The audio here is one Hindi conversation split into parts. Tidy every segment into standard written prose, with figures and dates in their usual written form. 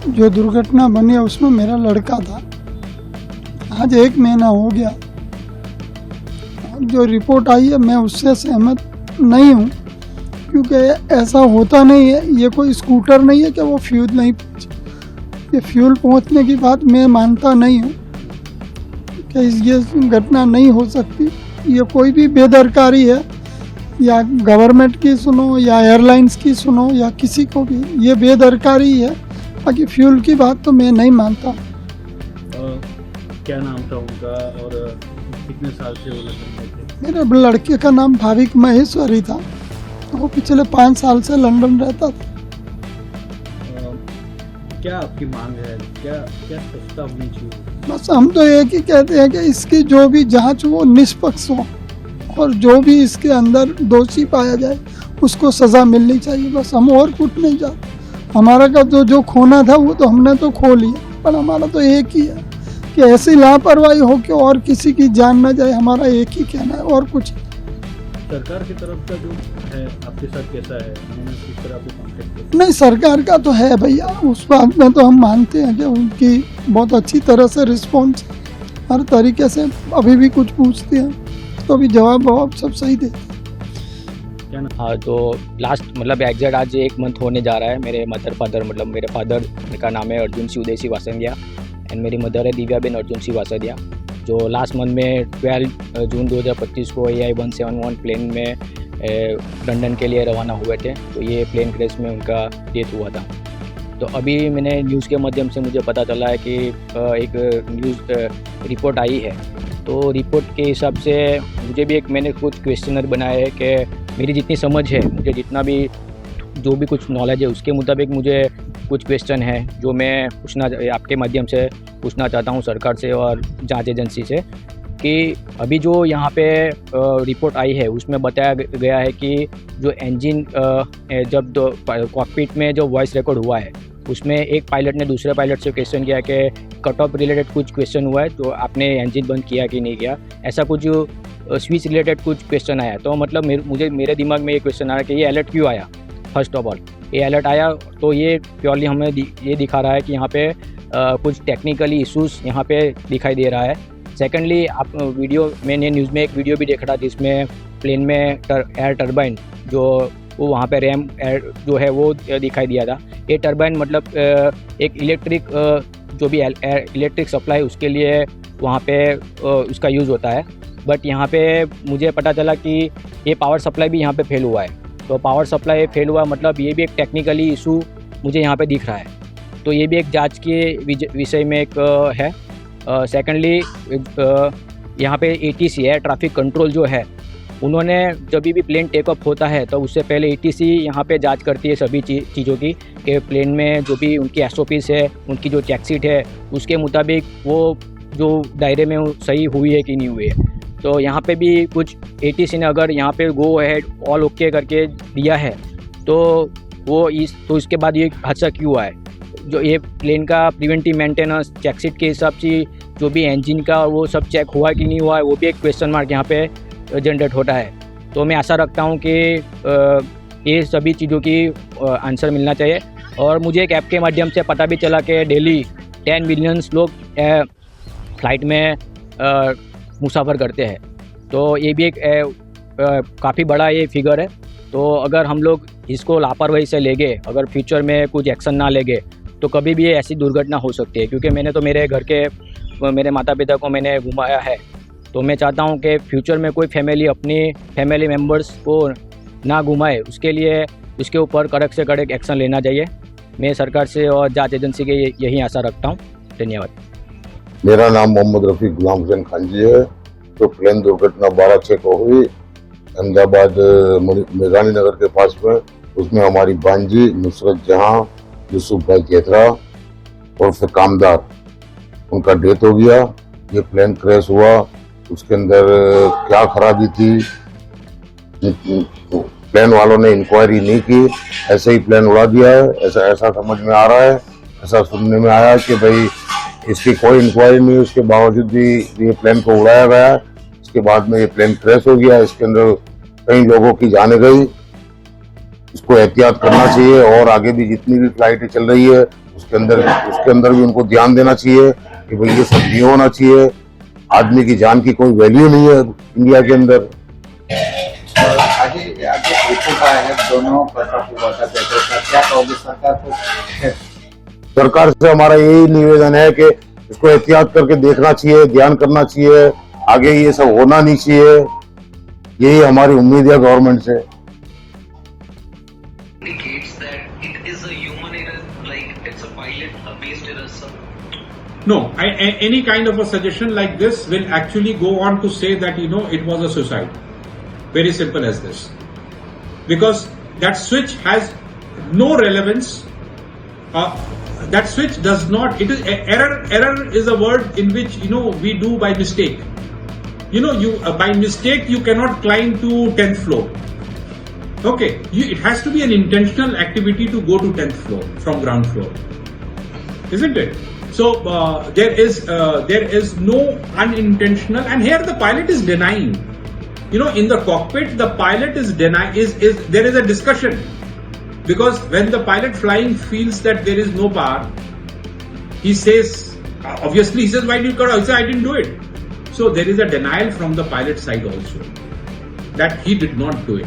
जो दुर्घटना बनी है उसमें मेरा लड़का था। आज 1 महीना हो गया। जो रिपोर्ट आई है मैं उससे सहमत नहीं हूँ, क्योंकि ऐसा होता नहीं है। ये कोई स्कूटर नहीं है कि वो फ्यूल नहीं पहुँचे। ये फ्यूल पहुँचने की बात मैं मानता नहीं हूँ कि ये घटना नहीं हो सकती। ये कोई भी बेदरकारी है, या गवर्नमेंट की सुनो या एयरलाइंस की सुनो या किसी को भी, ये बेदरकारी है। बाकी फ्यूल की बात तो मैं नहीं मानता। क्या नाम था उनका और कितने साल से वो लंदन में थे? मेरे लड़के का नाम भाविक महेश्वरी था। वो पिछले 5 साल से लंदन रहता था। क्या आपकी मांग है? क्या क्या सस्ता होनी चाहिए? बस हम तो एक ही कहते हैं कि इसकी जो भी जांच हो निष्पक्ष हो, और जो भी इसके अंदर दोषी पाया जाए उसको सज़ा मिलनी चाहिए। बस हम और कुछ नहीं चाहते। हमारा का जो खोना था वो तो हमने तो खो लिया, पर हमारा तो एक ही है कि ऐसी लापरवाही हो कि और किसी की जान ना जाए। हमारा एक ही कहना है, और कुछ। सरकार की तरफ का जो है आपके साथ कैसा है? उन्होंने किस तरह आपको कॉन्टेक्ट किया? नहीं, सरकार का तो है भैया, उस बात में तो हम मानते हैं कि उनकी बहुत अच्छी तरह से रिस्पॉन्स हर तरीके से। अभी भी कुछ पूछते हैं तो अभी जवाब सब सही देते हैं। हाँ, तो लास्ट मतलब एग्जैक्ट आज 1 मंथ होने जा रहा है। मेरे फादर मतलब मेरे फादर का नाम है अर्जुन सिंह उदय सिंह वासंदिया एंड मेरी मदर है दिव्याबेन अर्जुन सिंह वासंदिया, जो लास्ट मंथ में 12 जून 2025 को AI-171 प्लेन में लंदन के लिए रवाना हुए थे। तो ये प्लेन क्रैश में उनका डेथ हुआ था। तो अभी मैंने न्यूज़ के माध्यम से मुझे पता चला है कि एक न्यूज़ रिपोर्ट आई है। तो रिपोर्ट के हिसाब से मुझे भी मैंने कुछ क्वेश्चनर बनाए हैं कि मेरी जितनी समझ है, मुझे जितना भी जो भी कुछ नॉलेज है उसके मुताबिक मुझे कुछ क्वेश्चन है जो मैं आपके माध्यम से पूछना चाहता हूं सरकार से और जांच एजेंसी से, कि अभी जो यहाँ पे रिपोर्ट आई है उसमें बताया गया है कि जो इंजन जब कॉकपिट में जो वॉइस रिकॉर्ड हुआ है उसमें एक पायलट ने दूसरे पायलट से क्वेश्चन किया कि कट ऑफ रिलेटेड कुछ क्वेश्चन हुआ है तो आपने इंजन बंद किया कि नहीं किया, ऐसा कुछ स्विच रिलेटेड कुछ क्वेश्चन आया। तो मतलब मेरे दिमाग में ये क्वेश्चन आया कि ये अलर्ट क्यों आया। फर्स्ट ऑफ ऑल ये अलर्ट आया तो ये प्योरली हमें ये दिखा रहा है कि यहाँ पे कुछ टेक्निकली इशूज़ यहाँ पे दिखाई दे रहा है। सेकेंडली आप मैंने न्यूज़ में एक वीडियो भी देखा था जिसमें प्लेन में एयर टर्बाइन जो वो वहाँ पे रैम एयर जो है वो दिखाई दिया था। ये टर्बाइन मतलब एक इलेक्ट्रिक जो भी इलेक्ट्रिक सप्लाई उसके लिए वहाँ पे उसका यूज़ होता है। बट यहाँ पे मुझे पता चला कि ये पावर सप्लाई भी यहाँ पे फेल हुआ है। तो पावर सप्लाई फेल हुआ मतलब ये भी एक टेक्निकली इशू मुझे यहाँ पे दिख रहा है। तो ये भी एक जांच के विषय में एक है। सेकेंडली यहाँ पे ATC है, ट्रैफिक कंट्रोल जो है, उन्होंने जब भी प्लेन टेक ऑफ होता है तो उससे पहले ATC यहाँ पे जांच करती है सभी चीज़ों की कि प्लेन में जो भी उनकी SOPs है, उनकी जो चेक शीट है उसके मुताबिक वो जो दायरे में सही हुई है कि नहीं हुई है। तो यहाँ पे भी कुछ ATC ने अगर यहाँ पे गो अहेड ऑल ओके करके दिया है तो इसके बाद ये हादसा क्यों हुआ है। जो ये प्लेन का प्रिवेंटिव मेंटेनेंस चेक शीट के हिसाब से जो भी इंजन का वो सब चेक हुआ कि नहीं हुआ है वो भी एक क्वेश्चन मार्क यहाँ पे जनरेट होता है। तो मैं आशा रखता हूँ कि ये सभी चीज़ों की आंसर मिलना चाहिए। और मुझे एक ऐप के माध्यम से पता भी चला कि डेली 10 मिलियन लोग फ्लाइट में मुसाफर करते हैं। तो ये भी एक काफ़ी बड़ा ये फिगर है। तो अगर हम लोग इसको लापरवाही से लेंगे, अगर फ्यूचर में कुछ एक्शन ना लेंगे तो कभी भी ऐसी दुर्घटना हो सकती है। क्योंकि मैंने तो मेरे घर के मेरे माता पिता को मैंने घुमाया है, तो मैं चाहता हूं कि फ्यूचर में कोई अपनी फैमिली मेम्बर्स को ना घुमाए, उसके लिए उसके ऊपर कड़क से कड़क एक्शन लेना चाहिए। मैं सरकार से और जांच एजेंसी के यही आशा रखता हूं। धन्यवाद। मेरा नाम मोहम्मद रफ़ी गुलाम हुसैन खान जी है। तो प्लेन दुर्घटना 12/6 को हुई अहमदाबाद मेघानी नगर के पास में, उसमें हमारी बांजी नुसरत जहां यूसुफ भाई केतरा और फिर कामदार, उनका डेथ हो गया। ये प्लेन क्रैश हुआ, उसके अंदर क्या खराबी थी प्लेन वालों ने इंक्वायरी नहीं की, ऐसे ही प्लेन उड़ा दिया है, ऐसा समझ में आ रहा है। ऐसा सुनने में आया कि भाई इसकी कोई इंक्वायरी नहीं, उसके बावजूद भी ये प्लेन को उड़ाया गया। इसके बाद में ये प्लेन क्रैश हो गया। इसके अंदर कई लोगों की जाने गई। इसको एहतियात करना चाहिए और आगे भी जितनी भी फ्लाइटें चल रही है उसके अंदर भी उनको ध्यान देना चाहिए कि भाई ये सब नहीं होना चाहिए। आदमी की जान की कोई वैल्यू नहीं है इंडिया के अंदर। आगे रिपोर्ट आया है, दोनों प्रताप हुआ था, क्या कहोगे सरकार को? सरकार से हमारा यही निवेदन है कि इसको एहतियात करके देखना चाहिए, ध्यान करना चाहिए, आगे ये सब होना नहीं चाहिए। यही हमारी उम्मीद है गवर्नमेंट से। indicates that it is a human error, like it's a pilot based error, sir? No, any kind of a suggestion like this will actually go on to say that, it was a suicide. Very simple as this. Because that switch has no relevance. That switch does not, it is error is a word in which, we do by mistake. By mistake you cannot climb to 10th floor. Okay, it has to be an intentional activity to go to 10th floor from ground floor, isn't it? So there is no unintentional, and here the pilot is denying. In the cockpit, the pilot is denying. There is a discussion, because when the pilot flying feels that there is no power, he says, obviously he says, why did you cut off? He says, I didn't do it. So there is a denial from the pilot side also that he did not do it.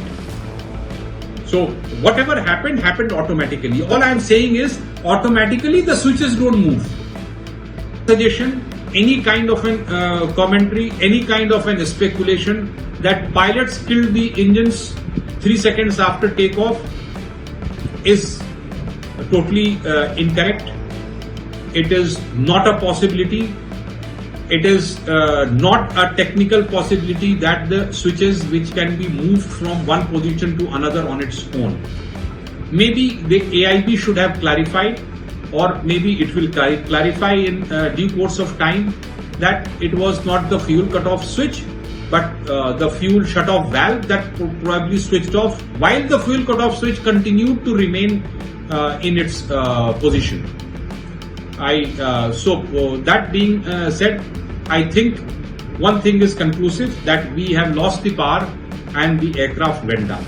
So whatever happened automatically. All I am saying is automatically the switches don't move. Suggestion, any kind of an commentary, any kind of an speculation that pilots killed the engines 3 seconds after takeoff is totally incorrect. It is not a possibility. It is not a technical possibility that the switches which can be moved from one position to another on its own. Maybe the AIB should have clarified, or maybe it will clarify in due course of time, that it was not the fuel cutoff switch, but the fuel shut-off valve that probably switched off while the fuel cutoff switch continued to remain in its position. That being said, I think one thing is conclusive, that we have lost the power and the aircraft went down.